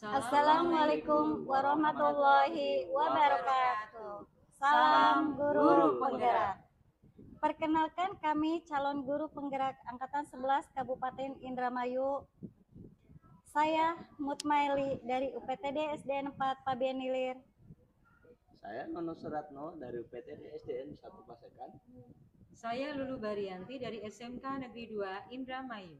Assalamualaikum warahmatullahi wabarakatuh. Salam guru penggerak. Perkenalkan, kami calon guru penggerak angkatan 11 Kabupaten Indramayu. Saya Mutmaili dari UPTD SDN 4 Pabean Ilir. Saya Nono Suratno dari UPTD SDN 1 Pasekan. Saya Lulu Barianti dari SMK Negeri 2 Indramayu.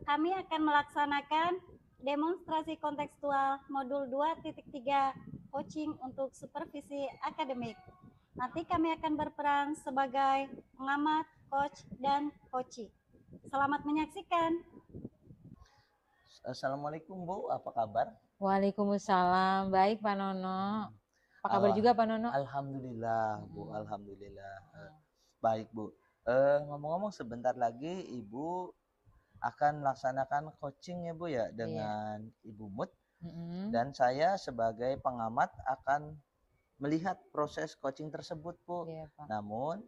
Kami akan melaksanakan demonstrasi kontekstual modul 2.3 coaching untuk supervisi akademik. Nanti kami akan berperan sebagai pengamat, coach, dan coachee. Selamat menyaksikan. Assalamualaikum Bu, apa kabar? Waalaikumsalam, baik Pak Nono. Apa kabar juga Pak Nono? Alhamdulillah Bu, alhamdulillah. Baik Bu. Ngomong-ngomong, sebentar lagi Ibu akan melaksanakan coaching ya Bu ya dengan Ibu Mut. Dan saya sebagai pengamat akan melihat proses coaching tersebut Bu. Namun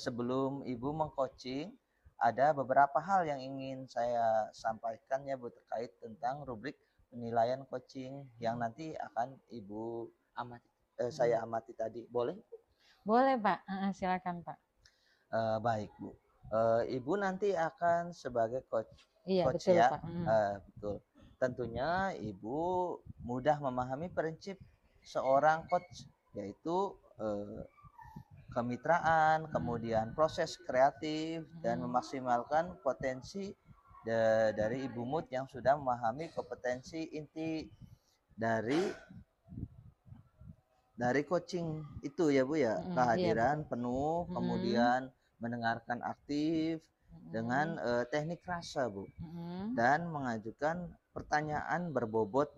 sebelum Ibu mengcoaching, ada beberapa hal yang ingin saya sampaikan ya Bu terkait tentang rubrik penilaian coaching yang nanti akan Ibu amati, saya amati tadi. Boleh? Boleh Pak, silakan Pak. Baik Bu. Ibu nanti akan sebagai coach betul, ya, Pak. Betul. Tentunya Ibu mudah memahami prinsip seorang coach, yaitu kemitraan, kemudian proses kreatif dan memaksimalkan potensi dari Ibu Mut yang sudah memahami kompetensi inti dari coaching itu ya Bu ya, kehadiran penuh, kemudian mendengarkan aktif dengan teknik rasa Bu, dan mengajukan pertanyaan berbobot.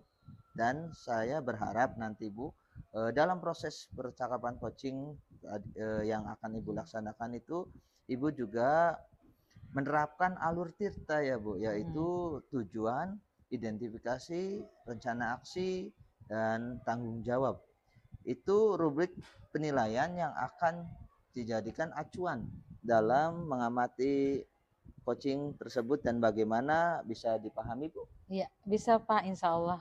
Dan saya berharap nanti Bu dalam proses percakapan coaching yang akan Ibu laksanakan itu, Ibu juga menerapkan alur tirta ya Bu, yaitu tujuan, identifikasi, rencana aksi, dan tanggung jawab. Itu rubrik penilaian yang akan dijadikan acuan dalam mengamati coaching tersebut. Dan bagaimana, bisa dipahami Bu? Iya, bisa Pak, insya Allah.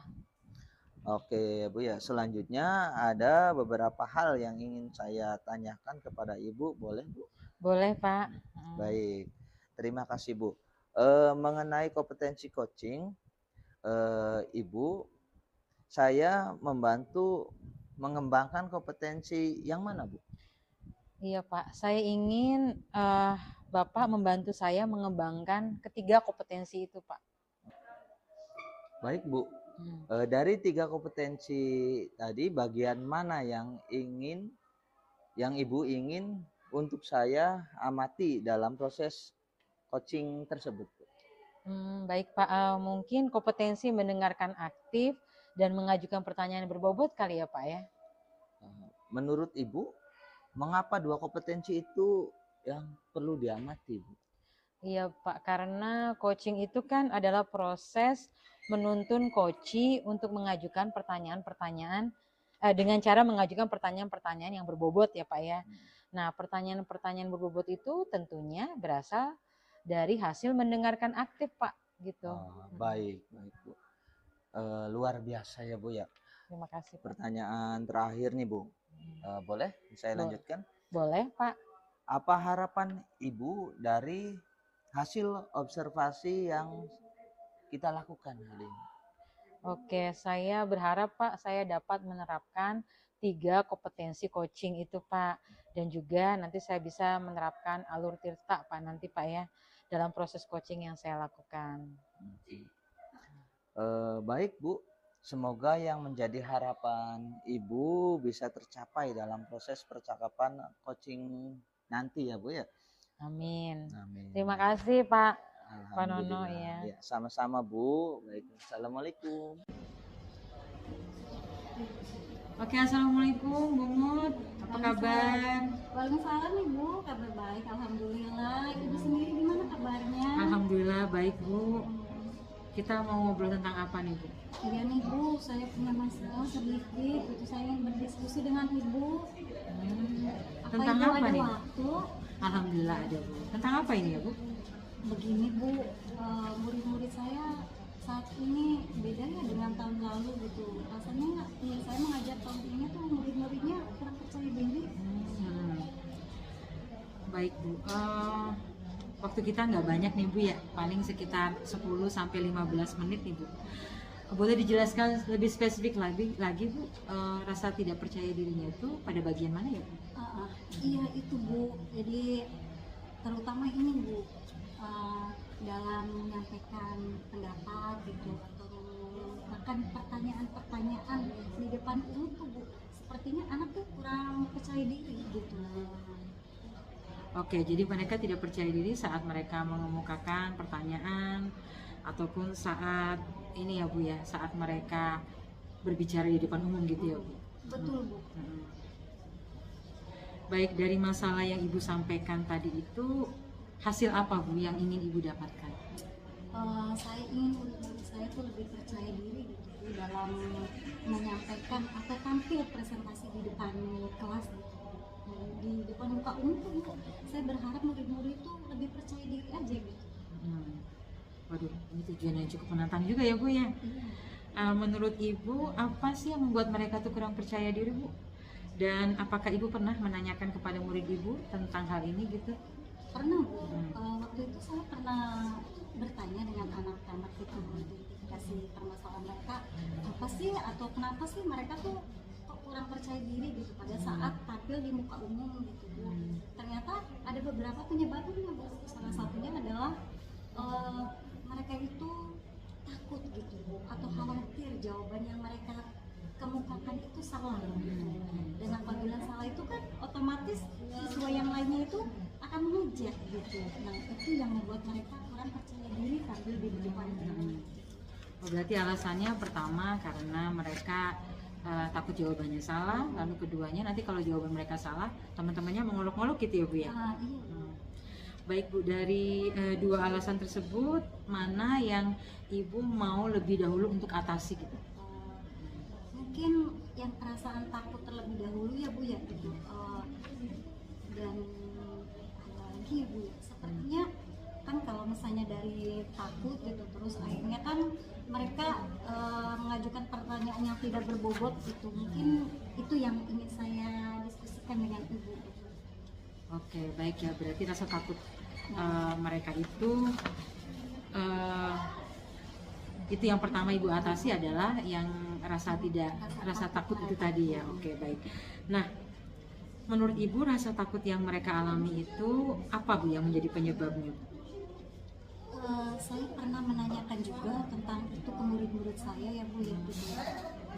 Oke Bu ya, selanjutnya ada beberapa hal yang ingin saya tanyakan kepada Ibu, boleh Bu? Boleh Pak. Baik, terima kasih Bu. Mengenai kompetensi coaching, Ibu, saya membantu mengembangkan kompetensi yang mana Bu? Iya Pak, saya ingin Bapak membantu saya mengembangkan ketiga kompetensi itu Pak. Baik Bu, dari 3 kompetensi tadi, bagian mana yang Ibu ingin untuk saya amati dalam proses coaching tersebut? Baik Pak, mungkin kompetensi mendengarkan aktif dan mengajukan pertanyaan berbobot kali ya Pak ya. Menurut Ibu, mengapa 2 kompetensi itu yang perlu diamati Bu? Iya Pak, karena coaching itu kan adalah proses menuntun coachee untuk mengajukan pertanyaan-pertanyaan dengan cara mengajukan pertanyaan-pertanyaan yang berbobot ya Pak ya. Nah, pertanyaan-pertanyaan berbobot itu tentunya berasal dari hasil mendengarkan aktif Pak gitu. Baik Bu. Luar biasa ya Bu ya. Terima kasih Pak. Pertanyaan terakhir nih Bu, boleh saya lanjutkan? Boleh Pak. Apa harapan Ibu dari hasil observasi yang kita lakukan hari ini? Oke, saya berharap Pak saya dapat menerapkan 3 kompetensi coaching itu Pak, dan juga nanti saya bisa menerapkan alur tirta Pak nanti Pak ya dalam proses coaching yang saya lakukan. Baik Bu, semoga yang menjadi harapan Ibu bisa tercapai dalam proses percakapan coaching nanti ya Bu ya. Amin. Terima kasih Pak Nono ya. Sama-sama Bu. Baik, assalamualaikum. Oke, assalamualaikum Bu Mut, apa kabar? Waalaikumsalam Ibu, kabar baik, alhamdulillah. Ibu sendiri gimana kabarnya? Alhamdulillah baik Bu. Kita mau ngobrol tentang apa nih Bu? Iya nih Bu, saya punya masalah sedikit, itu saya ingin berdiskusi dengan Ibu. Tentang Ibu apa ada nih? Waktu? Alhamdulillah ada Bu. Tentang apa ini ya Bu? Begini Bu, murid-murid saya saat ini beda ya dengan tahun lalu gitu. Rasanya ya, saya mengajar tahun ini tuh murid-muridnya kurang percaya diri. Baik Bu, waktu kita nggak banyak nih Bu ya, paling sekitar 10-15 menit nih Bu. Boleh dijelaskan lebih spesifik lagi Bu, rasa tidak percaya dirinya itu pada bagian mana ya Bu? Iya itu Bu, jadi terutama ini Bu, dalam menyampaikan pendapat gitu atau bahkan pertanyaan-pertanyaan di depan umum tuh Bu, sepertinya anak tuh kurang percaya diri gitu. Oke, jadi mereka tidak percaya diri saat mereka mengemukakan pertanyaan ataupun saat ini ya Bu ya, saat mereka berbicara di depan umum gitu ya Bu. Betul Bu. Baik, dari masalah yang Ibu sampaikan tadi itu, hasil apa Bu yang ingin Ibu dapatkan? Saya ingin murid-murid saya tuh lebih percaya diri gitu Bu, dalam menyampaikan atau tampil presentasi di depan kelas gitu. Di depan muka umum tuh Bu, saya berharap murid-murid tuh lebih percaya diri aja gitu. Waduh, ini tujuan yang cukup menantang juga ya Bu ya. Menurut Ibu, apa sih yang membuat mereka tuh kurang percaya diri Bu? Dan apakah Ibu pernah menanyakan kepada murid Ibu tentang hal ini gitu? Pernah Bu, waktu itu saya pernah bertanya dengan anak-anak itu, identifikasi permasalahan mereka apa sih atau kenapa sih mereka tuh kok kurang percaya diri gitu pada saat tampil di muka umum gitu Bu. Ternyata ada beberapa penyebabnya Bu. Salah satunya adalah mereka itu takut gitu Bu, atau khawatir jawaban yang mereka kemukakan itu salah gitu. Dan apabila salah itu kan otomatis siswa yang lainnya itu akan mengejar gitu. Nah itu yang membuat mereka kurang percaya diri tampil di depan umum. Berarti alasannya pertama karena mereka takut jawabannya salah, lalu keduanya nanti kalau jawaban mereka salah, teman-temannya mengolok-olok gitu ya Bu ya? Iya. Baik Bu, dari dua alasan tersebut, mana yang Ibu mau lebih dahulu untuk atasi gitu? Mungkin yang perasaan takut terlebih dahulu ya Bu ya gitu. Dan ada lagi ya Bu ya, sepertinya kan kalau misalnya dari takut gitu terus akhirnya kan mereka mengajukan pertanyaan yang tidak berbobot gitu. Mungkin itu yang ingin saya diskusikan dengan Ibu. Oke, baik ya, berarti rasa takut mereka itu yang pertama Ibu atasi adalah yang rasa takut itu tadi ya. Oke, baik. Nah, menurut Ibu rasa takut yang mereka alami itu apa Bu yang menjadi penyebabnya? Saya pernah menanyakan juga tentang itu ke murid-murid saya ya Bu ya gitu.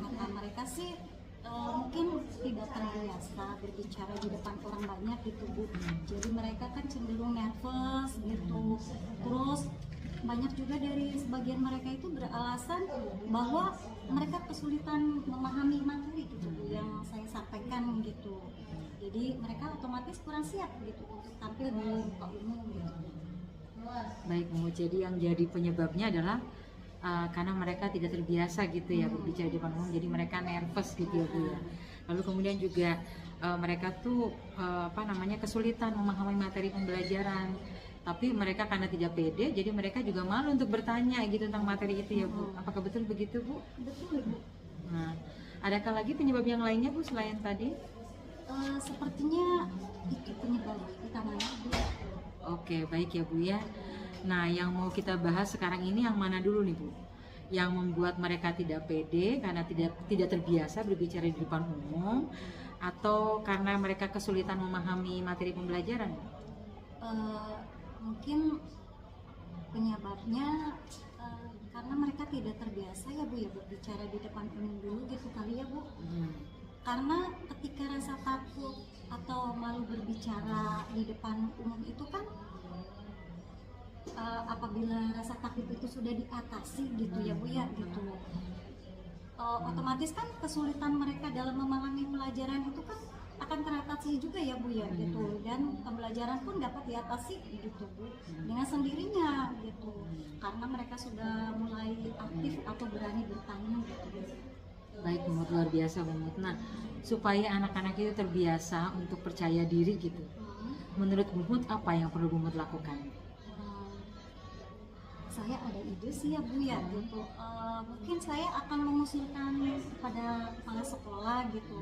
Maka mereka sih mungkin tidak terbiasa berbicara di depan orang banyak gitu Bu. Jadi mereka kan cenderung nervous gitu. Terus banyak juga dari sebagian mereka itu beralasan bahwa mereka kesulitan memahami materi gitu Bu yang saya sampaikan gitu. Jadi mereka otomatis kurang siap gitu untuk tampil di muka umum gitu. Baik Bu, jadi yang jadi penyebabnya adalah karena mereka tidak terbiasa gitu ya berbicara di depan umum, jadi mereka nervous gitu ya Bu ya. Lalu kemudian juga mereka tuh kesulitan memahami materi pembelajaran, tapi mereka karena tidak pede, jadi mereka juga malu untuk bertanya gitu tentang materi itu ya Bu. Apakah betul begitu Bu? Betul Bu. Nah, adakah lagi penyebab yang lainnya Bu selain tadi? Sepertinya itu penyebab utamanya Bu. Oke, baik ya Bu ya. Nah, yang mau kita bahas sekarang ini yang mana dulu nih Bu? Yang membuat mereka tidak pede karena tidak terbiasa berbicara di depan umum, atau karena mereka kesulitan memahami materi pembelajaran? Mungkin penyebabnya karena mereka tidak terbiasa ya Bu ya berbicara di depan umum dulu gitu kali ya Bu. Karena ketika rasa takut atau malu berbicara di depan umum itu kan apabila rasa takut itu sudah diatasi gitu ya Bu ya gitu, otomatis kan kesulitan mereka dalam memahami pelajaran itu kan akan teratasi juga ya Bu ya gitu, dan pembelajaran pun dapat diatasi gitu Bu dengan sendirinya gitu karena mereka sudah mulai aktif atau berani bertanya gitu. Baik Bu Mut, luar biasa Bu Mut. Nah, supaya anak-anak itu terbiasa untuk percaya diri gitu, menurut Bu Mut apa yang perlu Bu Mut lakukan? saya ada ide sih ya Bu ya gitu. Mungkin saya akan mengusulkan pada kepala sekolah gitu.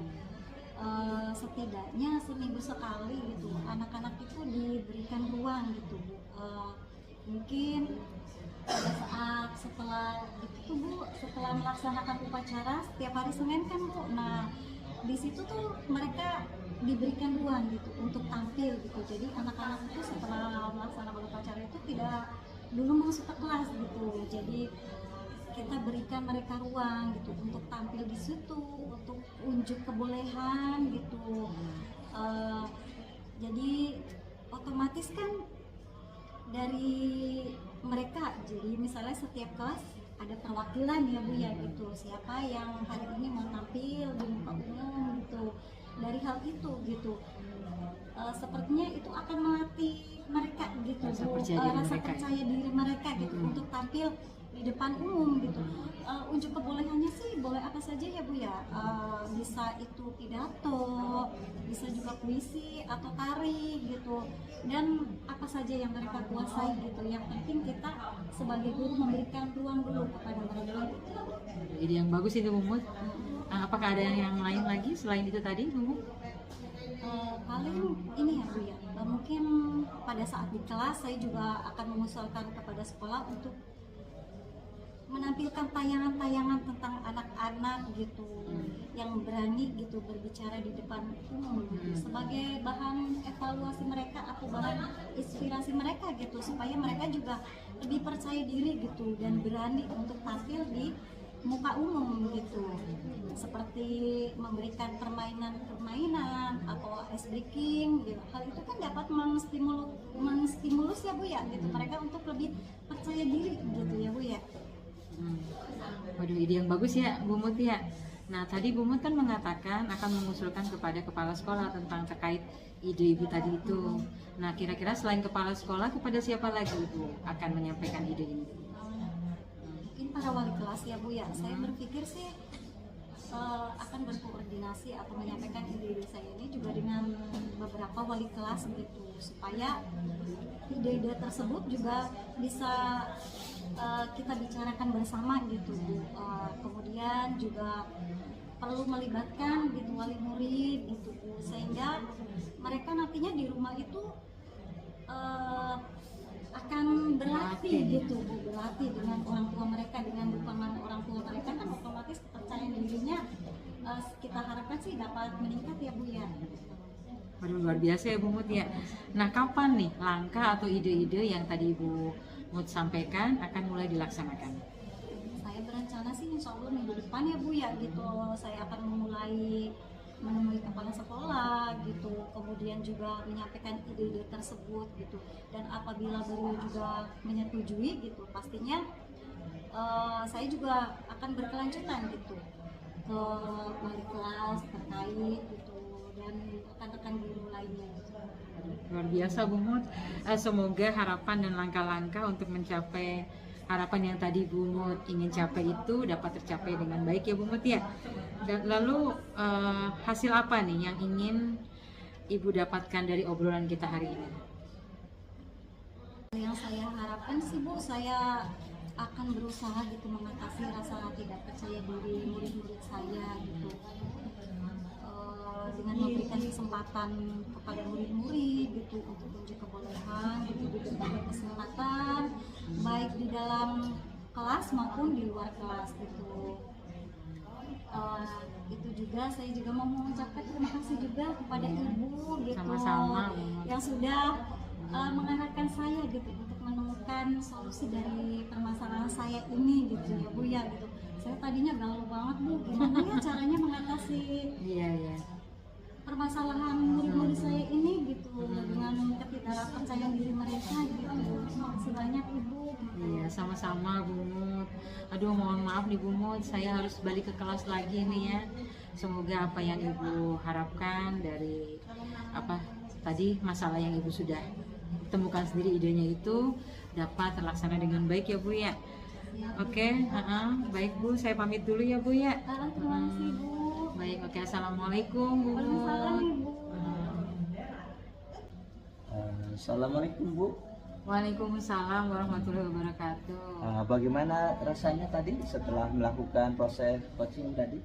Setidaknya seminggu sekali gitu anak-anak itu diberikan ruang gitu Bu. Mungkin pada saat setelah itu Bu, setelah melaksanakan upacara setiap hari Senin kan Bu. Nah di situ tuh mereka diberikan ruang gitu untuk tampil gitu. Jadi anak-anak itu setelah melaksanakan upacara itu tidak dulu masuk ke kelas gitu. Jadi kita berikan mereka ruang gitu untuk tampil di situ, untuk unjuk kebolehan gitu. Jadi otomatis kan dari mereka, jadi misalnya setiap kelas ada perwakilan ya Bu ya gitu, siapa yang hari ini mau tampil di muka umum gitu. Dari hal itu gitu, sepertinya itu akan melatih mereka gitu Bu, rasa percaya diri mereka gitu untuk tampil di depan umum gitu. Unjuk kebolehannya sih boleh apa saja ya Bu ya, bisa itu pidato, bisa juga puisi atau tari gitu, dan apa saja yang mereka kuasai gitu. Yang penting kita sebagai guru memberikan ruang dulu kepada mereka. Ide yang bagus itu Bu Mut. Apakah ada yang lain lagi selain itu tadi Bu Mut? Paling ini ya Bu ya, mungkin pada saat di kelas saya juga akan mengusulkan kepada sekolah untuk menampilkan tayangan-tayangan tentang anak-anak gitu, yang berani gitu berbicara di depan umum gitu, sebagai bahan evaluasi mereka atau bahan inspirasi mereka gitu, supaya mereka juga lebih percaya diri gitu dan berani untuk tampil di muka umum gitu, seperti memberikan permainan atau ice breaking gitu. Hal itu kan dapat menstimulus ya Bu ya gitu, mereka untuk lebih percaya diri gitu ya Bu ya. Waduh, ide yang bagus ya Bu Mut ya. Nah tadi Bu Mut kan mengatakan akan mengusulkan kepada kepala sekolah tentang terkait ide Ibu tadi itu. Nah kira-kira selain kepala sekolah kepada siapa lagi Ibu akan menyampaikan ide ini? Mungkin para wali kelas ya Bu ya. Saya berpikir sih akan berkoordinasi atau menyampaikan ide-ide saya ini juga dengan beberapa wali kelas gitu, supaya ide-ide tersebut juga bisa kita bicarakan bersama gitu Bu. Kemudian juga perlu melibatkan gitu wali murid gitu Bu, sehingga mereka nantinya di rumah itu akan berlatih gitu Bu, berlatih dengan orang tua mereka, dengan dukungan orang tua mereka kan otomatis kepercayaan dirinya kita harapkan sih dapat meningkat ya Bu ya. Waduh, luar biasa ya Bu Mut ya. Nah kapan nih langkah atau ide-ide yang tadi Ibu Mut sampaikan akan mulai dilaksanakan? Saya berencana sih insya Allah minggu depan ya Bu ya gitu, saya akan memulai menemui kepala sekolah gitu, kemudian juga menyampaikan ide-ide tersebut gitu, dan apabila beliau juga menyetujui gitu, pastinya saya juga akan berkelanjutan gitu ke wali kelas terkait gitu dan rekan-rekan guru lainnya gitu. Luar biasa Bu Mut. Semoga harapan dan langkah-langkah untuk mencapai harapan yang tadi Bu Mut ingin capai itu dapat tercapai dengan baik ya Bu Mut ya. Dan lalu hasil apa nih yang ingin Ibu dapatkan dari obrolan kita hari ini? Yang saya harapkan sih Bu, saya akan berusaha gitu mengatasi rasa tidak percaya diri murid-murid saya gitu, dengan memberikan kesempatan kepada murid-murid gitu untuk unjuk kebolehan gitu di berbagai kesempatan, baik di dalam kelas maupun di luar kelas gitu. Itu juga saya juga mau mengucapkan terima kasih juga kepada Ibu gitu. Sama-sama, yang sudah mengarahkan saya gitu untuk menemukan solusi dari permasalahan saya ini gitu ya Bu ya gitu. Saya tadinya galau banget Bu, gimana ya caranya mengatasi permasalahan murid-murid saya ini gitu, dengan ketidakpercayaan diri mereka gitu. Terima kasih banyak Ibu. Iya, sama-sama Bu Mut. Aduh, mohon maaf nih Bu Mut, saya harus balik ke kelas lagi nih ya. Semoga apa yang Ibu harapkan dari apa tadi masalah yang Ibu sudah temukan sendiri idenya itu dapat terlaksana dengan baik ya Bu ya. Oke, baik Bu, saya pamit dulu ya Bu ya. Terima kasih Bu. Baik, oke, assalamualaikum Bu. Waalaikumsalam Ibu. Assalamualaikum Bu. Waalaikumsalam warahmatullahi wabarakatuh. Bagaimana rasanya tadi setelah melakukan proses coaching tadi?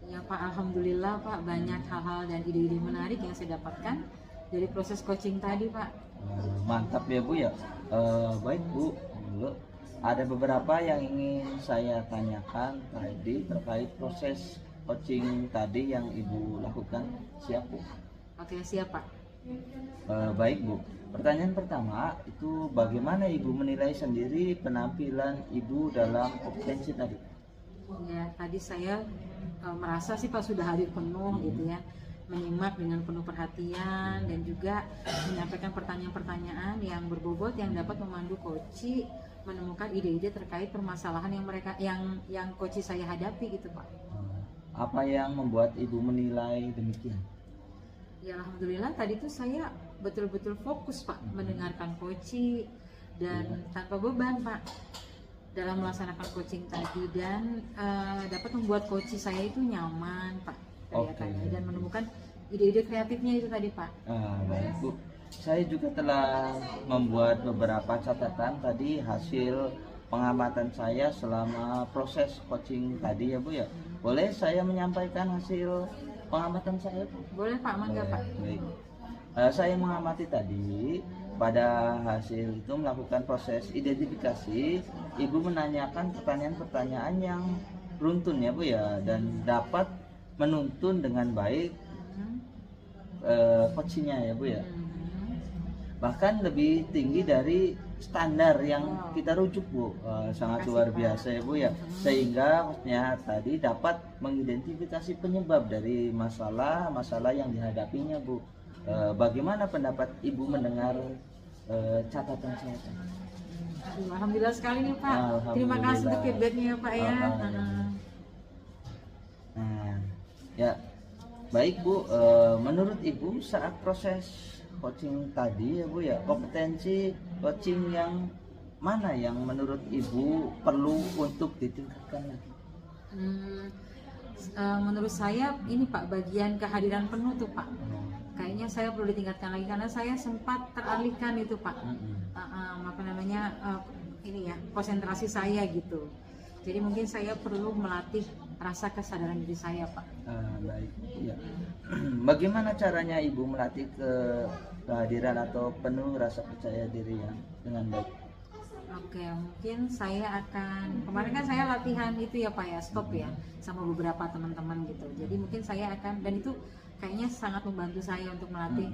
Ya Pak, Alhamdulillah Pak, banyak hal-hal dan ide-ide menarik yang saya dapatkan dari proses coaching tadi Pak. Mantap ya Bu ya. Baik Bu, ada beberapa yang ingin saya tanyakan tadi terkait proses coaching tadi yang Ibu lakukan. Siap Bu? Oke, siap Pak. Baik Bu, pertanyaan pertama itu bagaimana Ibu menilai sendiri penampilan Ibu dalam kompetensi tadi? Ya, tadi saya merasa sih Pak sudah hadir penuh gitu ya, menyimak dengan penuh perhatian dan juga menyampaikan pertanyaan-pertanyaan yang berbobot yang dapat memandu coach menemukan ide-ide terkait permasalahan yang coach saya hadapi gitu Pak. Apa yang membuat Ibu menilai demikian? Ya Alhamdulillah tadi tuh saya betul-betul fokus Pak mendengarkan coach dan tanpa beban Pak dalam melaksanakan coaching tadi, dan dapat membuat coach saya itu nyaman Pak kelihatannya, dan menemukan ide-ide kreatifnya itu tadi Pak. Baik Bu, saya juga telah membuat beberapa catatan tadi hasil pengamatan saya selama proses coaching tadi ya Bu ya. Boleh saya menyampaikan hasil pengamatan saya Bu? Boleh Pak, mangga Pak. Baik. Saya mengamati tadi pada hasil itu melakukan proses identifikasi, Ibu menanyakan pertanyaan-pertanyaan yang beruntun ya Bu ya, dan dapat menuntun dengan baik coachingnya ya Bu ya. Bahkan lebih tinggi dari standar yang kita rujuk Bu. Sangat luar biasa ya Bu ya, sehingga coachnya tadi dapat mengidentifikasi penyebab dari masalah yang dihadapinya Bu. Bagaimana pendapat Ibu mendengar catatan saya? Alhamdulillah sekali nih Pak. Terima kasih untuk feedbacknya ya Pak ya. Ya baik Bu, menurut Ibu saat proses coaching tadi ya Bu ya, kompetensi coaching yang mana yang menurut Ibu perlu untuk ditingkatkan lagi? Menurut saya ini Pak, bagian kehadiran penuh tuh Pak. Kayaknya saya perlu ditingkatkan lagi karena saya sempat teralihkan itu Pak. Ini ya, konsentrasi saya gitu. Jadi mungkin saya perlu melatih rasa kesadaran diri saya Pak. Baik ya. Bagaimana caranya Ibu melatih kehadiran atau penuh rasa percaya diri yang dengan baik? Oke, mungkin saya kemarin kan saya latihan itu ya Pak ya, stop ya, sama beberapa teman-teman gitu. Jadi mungkin saya akan, dan itu kayaknya sangat membantu saya untuk melatih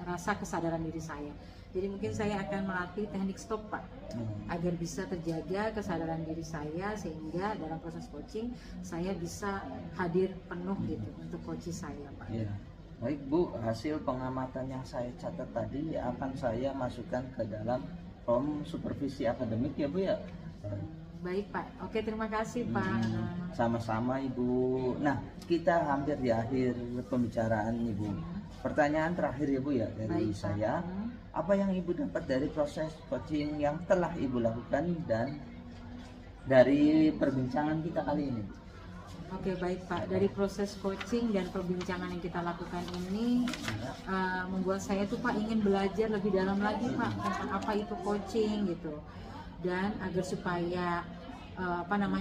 rasa kesadaran diri saya. Jadi mungkin saya akan melatih teknik stop Pak, agar bisa terjaga kesadaran diri saya, sehingga dalam proses coaching saya bisa hadir penuh gitu untuk coach saya Pak. Ya. Baik Bu, hasil pengamatan yang saya catat tadi akan saya masukkan ke dalam form supervisi akademik ya Bu ya. Baik Pak, oke terima kasih Pak. Sama-sama Ibu. Nah, kita hampir di akhir pembicaraan Ibu. Pertanyaan terakhir ya Bu ya dari Baik, saya. Apa yang Ibu dapat dari proses coaching yang telah Ibu lakukan dan dari perbincangan kita kali ini? Oke baik Pak, dari proses coaching dan perbincangan yang kita lakukan ini membuat saya tuh Pak ingin belajar lebih dalam lagi Pak tentang apa itu coaching gitu, dan agar supaya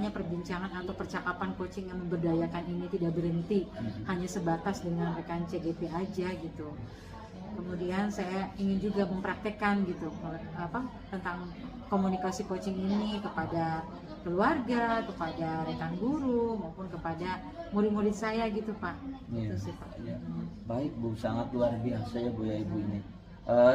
perbincangan atau percakapan coaching yang memberdayakan ini tidak berhenti hanya sebatas dengan rekan CGP aja gitu. Kemudian saya ingin juga mempraktekkan gitu tentang komunikasi coaching ini kepada keluarga, kepada rekan guru maupun kepada murid-murid saya gitu Pak. Ya, Itu sih Pak. ya. Baik Bu, sangat luar biasa ya Bu ya Ibu ini.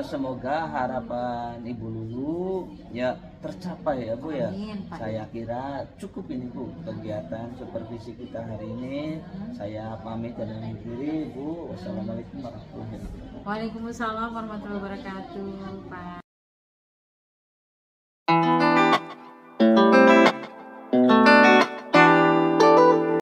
Semoga harapan Ibu Lulu ya tercapai ya Bu ya. Amin, Pak. Saya kira cukup ini Bu kegiatan supervisi kita hari ini. Saya pamit dan undur diri Bu. Wassalamualaikum warahmatullahi wabarakatuh. Waalaikumsalam warahmatullahi wabarakatuh Pak.